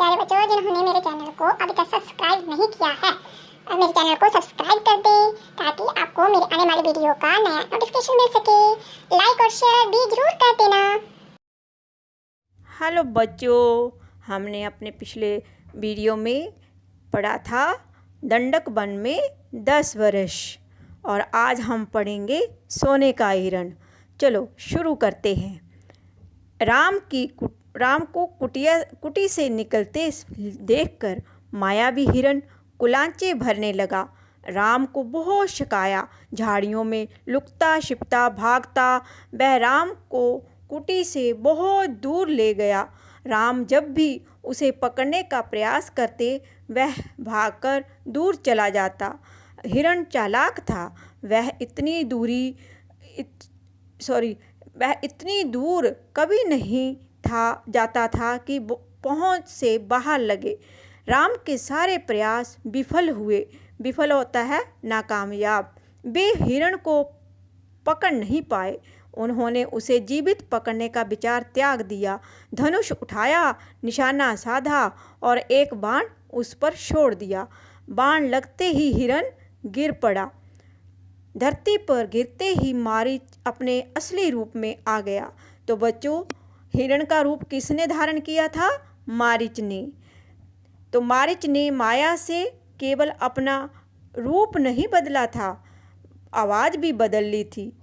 प्यारे बच्चों, जिन्होंने मेरे चैनल को अभी तक सब्सक्राइब नहीं किया है, मेरे चैनल को सब्सक्राइब कर दें ताकि आपको मेरे आने वाली वीडियो का नया नोटिफिकेशन मिल सके। लाइक और शेयर भी जरूर कर देना। हेलो बच्चों, हमने अपने पिछले वीडियो में पढ़ा था दंडक वन में 10 वर्ष और आज हम पढ़ेंगे सोने का हिरण। चलो शुरू करते हैं। राम को कुटी से निकलते देखकर मायावी हिरण कुलांचे भरने लगा। राम को बहुत शिकाया, झाड़ियों में लुकता छिपता भागता वह राम को कुटी से बहुत दूर ले गया। राम जब भी उसे पकड़ने का प्रयास करते वह भागकर दूर चला जाता। हिरण चालाक था, वह इतनी दूर कभी नहीं जाता था कि पहुंच से बाहर लगे। राम के सारे प्रयास विफल होता है नाकामयाब। वे हिरण को पकड़ नहीं पाए। उन्होंने उसे जीवित पकड़ने का विचार त्याग दिया। धनुष उठाया, निशाना साधा और एक बाण उस पर छोड़ दिया। बाण लगते ही हिरण गिर पड़ा। धरती पर गिरते ही मारीच अपने असली रूप में आ गया। तो बच्चों, हिरण का रूप किसने धारण किया था? मारीच ने। तो मारीच ने माया से केवल अपना रूप नहीं बदला था, आवाज़ भी बदल ली थी।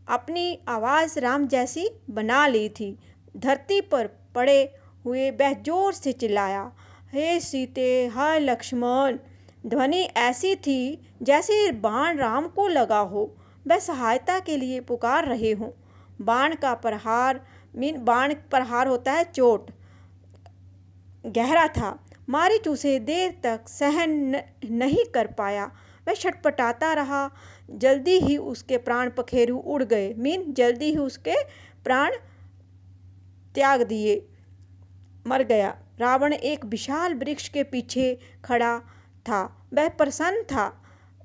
अपनी आवाज़ राम जैसी बना ली थी। धरती पर पड़े हुए वह जोर से चिल्लाया, हे सीते, हाय लक्ष्मण। ध्वनि ऐसी थी जैसे बाण राम को लगा हो, वह सहायता के लिए पुकार रहे हों। बाण प्रहार होता है चोट, गहरा था। मारीच उसे देर तक सहन नहीं कर पाया। वह छटपटाता रहा। जल्दी ही उसके प्राण पखेरु उड़ गए। जल्दी ही उसके प्राण त्याग दिए, मर गया। रावण एक विशाल वृक्ष के पीछे खड़ा था। वह प्रसन्न था,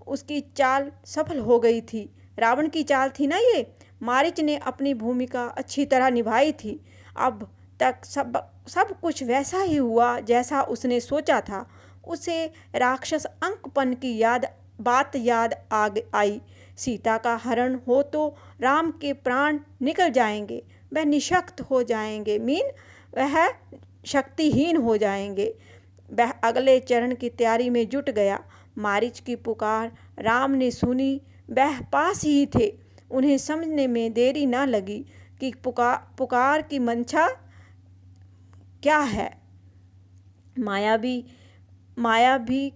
उसकी चाल सफल हो गई थी। रावण की चाल थी ना ये। मारीच ने अपनी भूमिका अच्छी तरह निभाई थी। अब तक सब कुछ वैसा ही हुआ जैसा उसने सोचा था। उसे राक्षस अंकपन की बात याद आई। सीता का हरण हो तो राम के प्राण निकल जाएंगे, वह निशक्त हो जाएंगे, वह शक्तिहीन हो जाएंगे। वह अगले चरण की तैयारी में जुट गया। मारीच की पुकार राम ने सुनी, वह पास ही थे। उन्हें समझने में देरी न लगी कि पुकार की मंशा क्या है। मायावी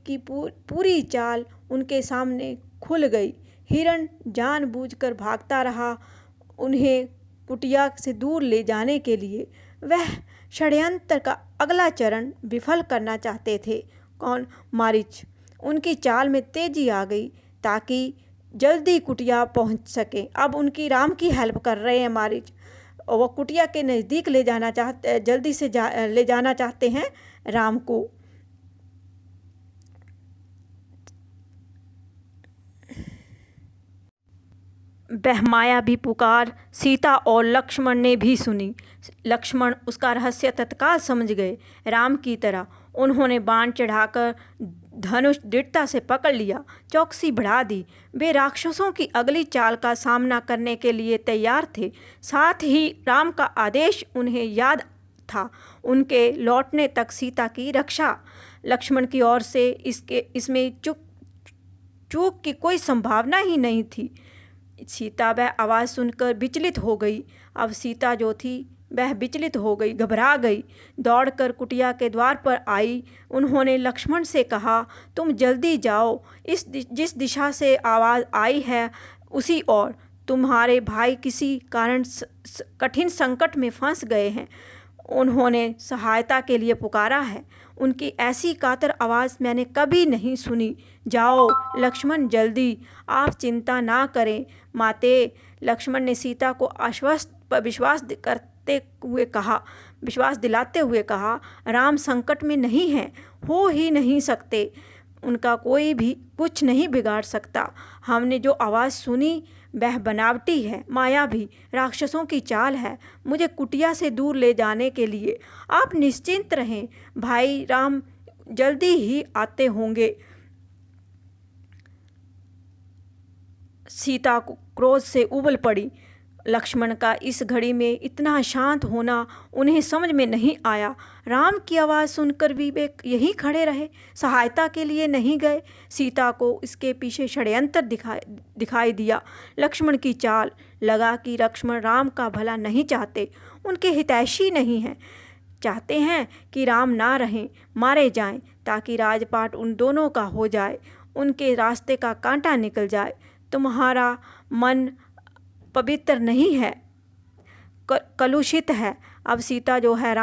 की पूरी चाल उनके सामने खुल गई। हिरण जानबूझकर भागता रहा, उन्हें कुटिया से दूर ले जाने के लिए। वह षड्यंत्र का अगला चरण विफल करना चाहते थे। कौन? मारीच। उनकी चाल में तेजी आ गई ताकि जल्दी कुटिया पहुंच सके। अब उनकी राम की हेल्प कर रहे हैं मारीच। वो कुटिया के नज़दीक जल्दी से ले जाना चाहते हैं राम को। वह मायावी पुकार सीता और लक्ष्मण ने भी सुनी। लक्ष्मण उसका रहस्य तत्काल समझ गए। राम की तरह उन्होंने बाण चढ़ाकर धनुष दृढ़ता से पकड़ लिया, चौकसी बढ़ा दी। वे राक्षसों की अगली चाल का सामना करने के लिए तैयार थे। साथ ही राम का आदेश उन्हें याद था, उनके लौटने तक सीता की रक्षा। लक्ष्मण की ओर से इसमें चूक की कोई संभावना ही नहीं थी। सीता वह आवाज़ सुनकर विचलित हो गई। अब सीता जो थी वह विचलित हो गई, घबरा गई। दौड़कर कुटिया के द्वार पर आई। उन्होंने लक्ष्मण से कहा, तुम जल्दी जाओ, जिस दिशा से आवाज़ आई है उसी ओर। तुम्हारे भाई किसी कारण कठिन संकट में फंस गए हैं। उन्होंने सहायता के लिए पुकारा है। उनकी ऐसी कातर आवाज़ मैंने कभी नहीं सुनी। जाओ लक्ष्मण, जल्दी, आप चिंता ना करें माते। लक्ष्मण ने सीता को विश्वास दिलाते हुए कहा, राम संकट में नहीं है, हो ही नहीं सकते। उनका कोई भी कुछ नहीं बिगाड़ सकता। हमने जो आवाज़ सुनी वह बनावटी है, मायावी, राक्षसों की चाल है मुझे कुटिया से दूर ले जाने के लिए। आप निश्चिंत रहें, भाई राम जल्दी ही आते होंगे। सीता क्रोध से उबल पड़ी। लक्ष्मण का इस घड़ी में इतना शांत होना उन्हें समझ में नहीं आया। राम की आवाज़ सुनकर भी वे यहीं खड़े रहे, सहायता के लिए नहीं गए। सीता को इसके पीछे षड्यंत्र दिखाई दिया। लक्ष्मण की चाल लगा कि लक्ष्मण राम का भला नहीं चाहते, उनके हितैषी नहीं हैं। चाहते हैं कि राम ना रहें, मारे जाएं, ताकि राजपाट उन दोनों का हो जाए, उनके रास्ते का कांटा निकल जाए। तुम्हारा मन पवित्र नहीं है, कलुषित है। अब सीता जो है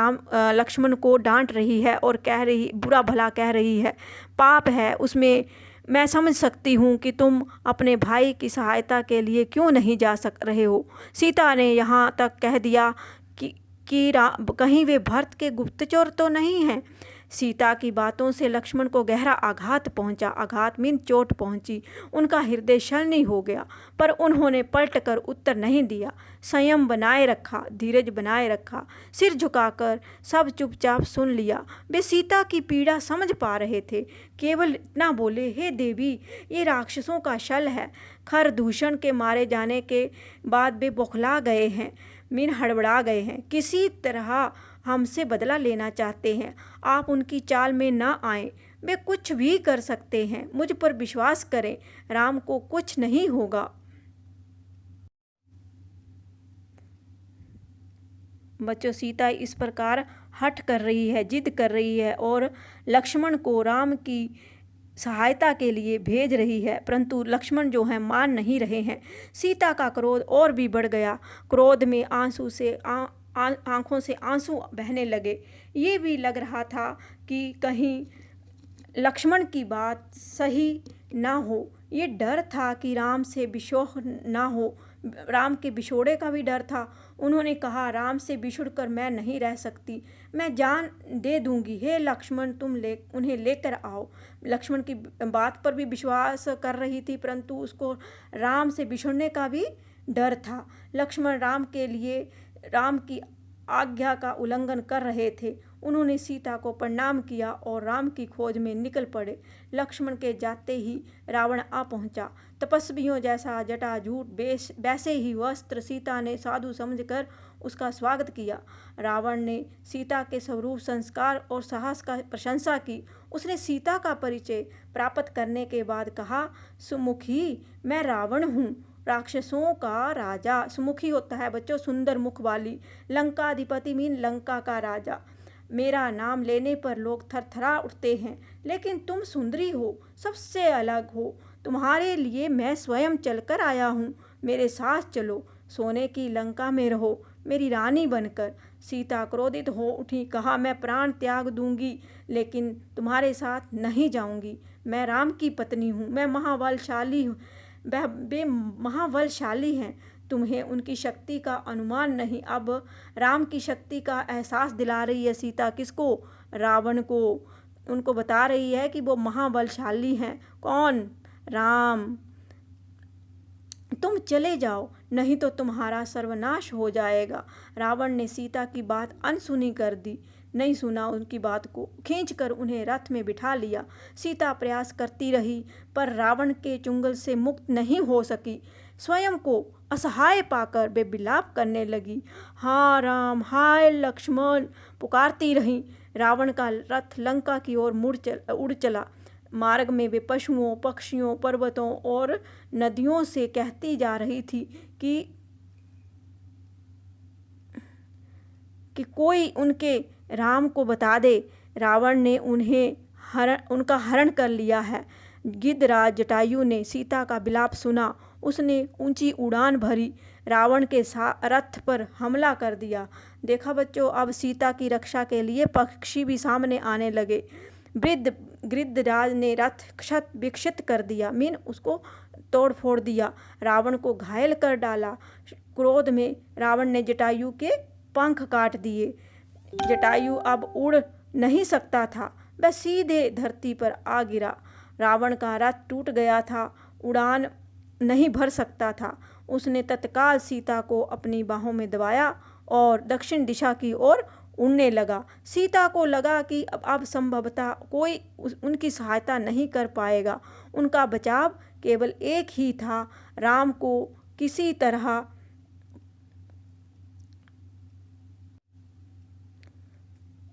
लक्ष्मण को डांट रही है और कह रही, बुरा भला कह रही है। पाप है उसमें, मैं समझ सकती हूँ कि तुम अपने भाई की सहायता के लिए क्यों नहीं जा रहे हो। सीता ने यहाँ तक कह दिया कि कहीं वे भरत के गुप्तचर तो नहीं हैं। सीता की बातों से लक्ष्मण को गहरा आघात पहुंचा। आघात मीन चोट पहुंची। उनका हृदय शल्य हो गया, पर उन्होंने पलटकर उत्तर नहीं दिया। संयम बनाए रखा, धीरज बनाए रखा, सिर झुकाकर सब चुपचाप सुन लिया। वे सीता की पीड़ा समझ पा रहे थे। केवल इतना बोले, हे देवी, ये राक्षसों का छल है। खर दूषण के मारे जाने के बाद वे बौखला गए हैं, मीन हड़बड़ा गए हैं, किसी तरह हमसे बदला लेना चाहते हैं। आप उनकी चाल में ना आएं, वे कुछ भी कर सकते हैं। मुझ पर विश्वास करें, राम को कुछ नहीं होगा। बच्चों, सीता इस प्रकार हठ कर रही है, जिद कर रही है और लक्ष्मण को राम की सहायता के लिए भेज रही है, परंतु लक्ष्मण जो है मान नहीं रहे हैं। सीता का क्रोध और भी बढ़ गया। क्रोध में आंखों से आंसू बहने लगे। ये भी लग रहा था कि कहीं लक्ष्मण की बात सही ना हो। ये डर था कि राम से विशोह ना हो, राम के बिछोड़े का भी डर था। उन्होंने कहा, राम से बिछुड़कर मैं नहीं रह सकती, मैं जान दे दूंगी। हे लक्ष्मण, तुम उन्हें लेकर आओ। लक्ष्मण की बात पर भी विश्वास कर रही थी, परंतु उसको राम से बिछुड़ने का भी डर था। लक्ष्मण राम की आज्ञा का उल्लंघन कर रहे थे। उन्होंने सीता को प्रणाम किया और राम की खोज में निकल पड़े। लक्ष्मण के जाते ही रावण आ पहुंचा। तपस्वियों जैसा जटाजूट, वैसे ही वस्त्र। सीता ने साधु समझकर उसका स्वागत किया। रावण ने सीता के स्वरूप, संस्कार और साहस का प्रशंसा की। उसने सीता का परिचय प्राप्त करने के बाद कहा, सुमुखी, मैं रावण हूँ, राक्षसों का राजा। सुमुखी होता है बच्चों सुंदर मुख वाली। लंकाधिपति मीन लंका का राजा। मेरा नाम लेने पर लोग थरथरा उठते हैं, लेकिन तुम सुंदरी हो, सबसे अलग हो। तुम्हारे लिए मैं स्वयं चलकर आया हूँ। मेरे साथ चलो, सोने की लंका में रहो, मेरी रानी बनकर। सीता क्रोधित हो उठी, कहा, मैं प्राण त्याग दूंगी, लेकिन तुम्हारे साथ नहीं जाऊंगी। मैं राम की पत्नी हूँ, मैं महाबलशाली हूँ, वे महाबलशाली हैं। तुम्हें उनकी शक्ति का अनुमान नहीं। अब राम की शक्ति का एहसास दिला रही है सीता। किसको? रावण को। उनको बता रही है कि वो महाबलशाली हैं। कौन? राम। तुम चले जाओ, नहीं तो तुम्हारा सर्वनाश हो जाएगा। रावण ने सीता की बात अनसुनी कर दी, नहीं सुना उनकी बात को, खींचकर उन्हें रथ में बिठा लिया। सीता प्रयास करती रही, पर रावण के चुंगल से मुक्त नहीं हो सकी। स्वयं को असहाय पाकर वे विलाप करने लगी। हाँ राम, हाय लक्ष्मण, पुकारती रहीं। रावण का रथ लंका की ओर उड़ चला। मार्ग में वे पशुओं, पक्षियों, पर्वतों और नदियों से कहती जा रही थी कि कोई उनके राम को बता दे। रावण ने उनका हरण कर लिया है। गिद्धराज जटायु ने सीता का विलाप सुना। उसने ऊंची उड़ान भरी, रावण के रथ पर हमला कर दिया। देखा बच्चों, अब सीता की रक्षा के लिए पक्षी भी सामने आने लगे। गिद्धराज ने रथ क्षत विक्षत कर दिया, मीन उसको तोड़ फोड़ दिया। रावण को घायल कर डाला। क्रोध में रावण ने जटायु के पंख काट दिए। जटायु अब उड़ नहीं सकता था, वह सीधे धरती पर आ गिरा। रावण का रथ टूट गया था, उड़ान नहीं भर सकता था। उसने तत्काल सीता को अपनी बाहों में दबाया और दक्षिण दिशा की ओर उड़ने लगा। सीता को लगा कि अब संभवतः कोई उनकी सहायता नहीं कर पाएगा। उनका बचाव केवल एक ही था, राम को किसी तरह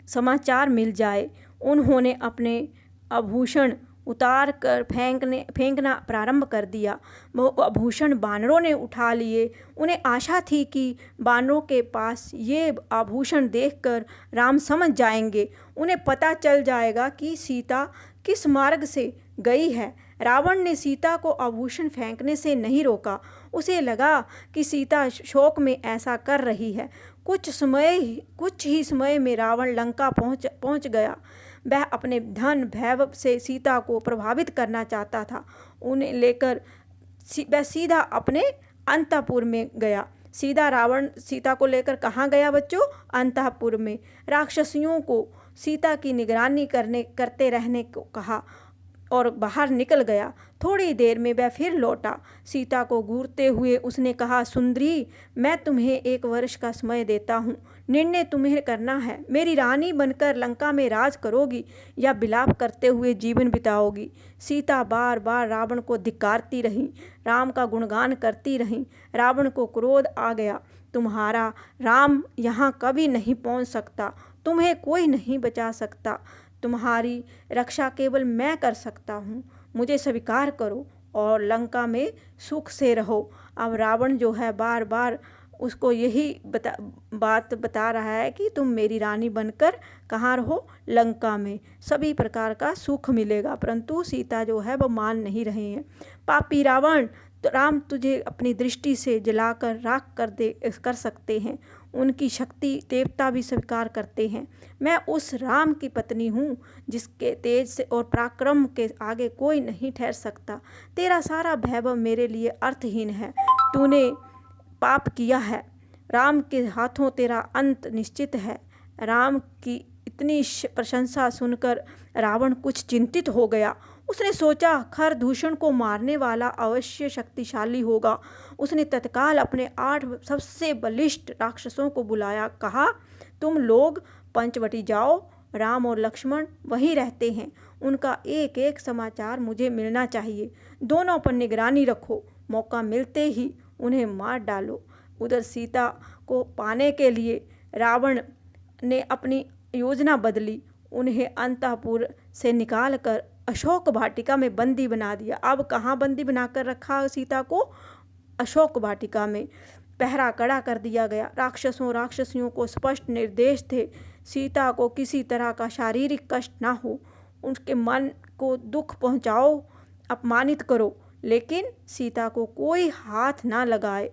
समाचार मिल जाए। उन्होंने अपने आभूषण उतार कर फेंकना प्रारंभ कर दिया। वो आभूषण बानरों ने उठा लिए। उन्हें आशा थी कि बानरों के पास ये आभूषण देखकर राम समझ जाएंगे, उन्हें पता चल जाएगा कि सीता किस मार्ग से गई है। रावण ने सीता को आभूषण फेंकने से नहीं रोका। उसे लगा कि सीता शोक में ऐसा कर रही है। कुछ ही समय में रावण लंका पहुंच गया। वह अपने धन वैभव से सीता को प्रभावित करना चाहता था। उन्हें लेकर वह सीधा अपने अंतःपुर में गया। रावण सीता को लेकर कहाँ गया बच्चों? अंतःपुर में। राक्षसियों को सीता की निगरानी करते रहने को कहा और बाहर निकल गया। थोड़ी देर में वह फिर लौटा। सीता को घूरते हुए उसने कहा, सुंदरी, मैं तुम्हें 1 वर्ष का समय देता हूँ। निर्णय तुम्हें करना है। मेरी रानी बनकर लंका में राज करोगी या विलाप करते हुए जीवन बिताओगी। सीता बार बार रावण को धिक्कारती रही, राम का गुणगान करती रही। रावण को क्रोध आ गया। तुम्हारा राम यहाँ कभी नहीं पहुँच सकता। तुम्हें कोई नहीं बचा सकता। तुम्हारी रक्षा केवल मैं कर सकता हूँ। मुझे स्वीकार करो और लंका में सुख से रहो। अब रावण जो है बार बार उसको यही बात बता रहा है कि तुम मेरी रानी बनकर कहाँ रहो? लंका में। सभी प्रकार का सुख मिलेगा। परंतु सीता जो है वो मान नहीं रहे हैं। पापी रावण, तो राम तुझे अपनी दृष्टि से जलाकर राख कर सकते हैं। उनकी शक्ति देवता भी स्वीकार करते हैं। मैं उस राम की पत्नी हूँ जिसके तेज से और पराक्रम के आगे कोई नहीं ठहर सकता। तेरा सारा वैभव मेरे लिए अर्थहीन है। तूने पाप किया है। राम के हाथों तेरा अंत निश्चित है। राम की इतनी प्रशंसा सुनकर रावण कुछ चिंतित हो गया। उसने सोचा, खरदूषण को मारने वाला अवश्य शक्तिशाली होगा। उसने तत्काल अपने 8 सबसे बलिष्ठ राक्षसों को बुलाया। कहा, तुम लोग पंचवटी जाओ। राम और लक्ष्मण वहीं रहते हैं। उनका एक एक समाचार मुझे मिलना चाहिए। दोनों पर निगरानी रखो। मौका मिलते ही उन्हें मार डालो। उधर सीता को पाने के लिए रावण ने अपनी योजना बदली। उन्हें अंतःपुर से निकालकर अशोक वाटिका में बंदी बना दिया। अब कहाँ बंदी बनाकर रखा सीता को? अशोक वाटिका में। पहरा कड़ा कर दिया गया। राक्षसियों को स्पष्ट निर्देश थे, सीता को किसी तरह का शारीरिक कष्ट ना हो। उनके मन को दुख पहुँचाओ, अपमानित करो, लेकिन सीता को कोई हाथ ना लगाए।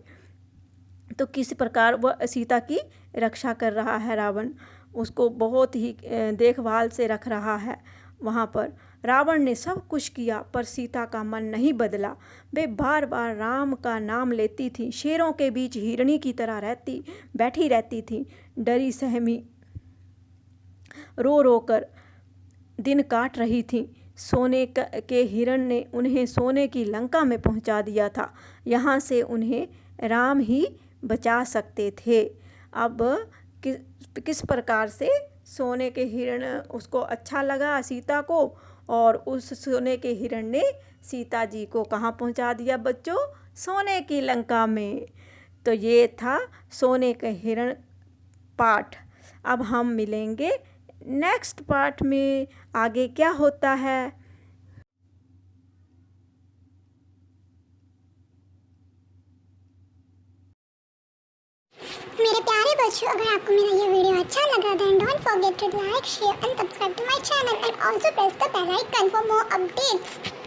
तो किस प्रकार वह सीता की रक्षा कर रहा है रावण? उसको बहुत ही देखभाल से रख रहा है। वहाँ पर रावण ने सब कुछ किया, पर सीता का मन नहीं बदला। वे बार बार राम का नाम लेती थी। शेरों के बीच हिरणी की तरह बैठी रहती थी, डरी सहमी, रो रो कर दिन काट रही थी। सोने के हिरण ने उन्हें सोने की लंका में पहुंचा दिया था। यहाँ से उन्हें राम ही बचा सकते थे। अब किस प्रकार से सोने के हिरण उसको अच्छा लगा सीता को, और उस सोने के हिरण ने सीता जी को कहाँ पहुँचा दिया बच्चों? सोने की लंका में। तो ये था सोने के हिरण पाठ। अब हम मिलेंगे नेक्स्ट पार्ट में। आगे क्या होता है? मेरे प्यारे बच्चों, अगर आपको मेरा ये वीडियो अच्छा लगा then don't forget to like, share and subscribe to my channel and also press the bell icon for more updates.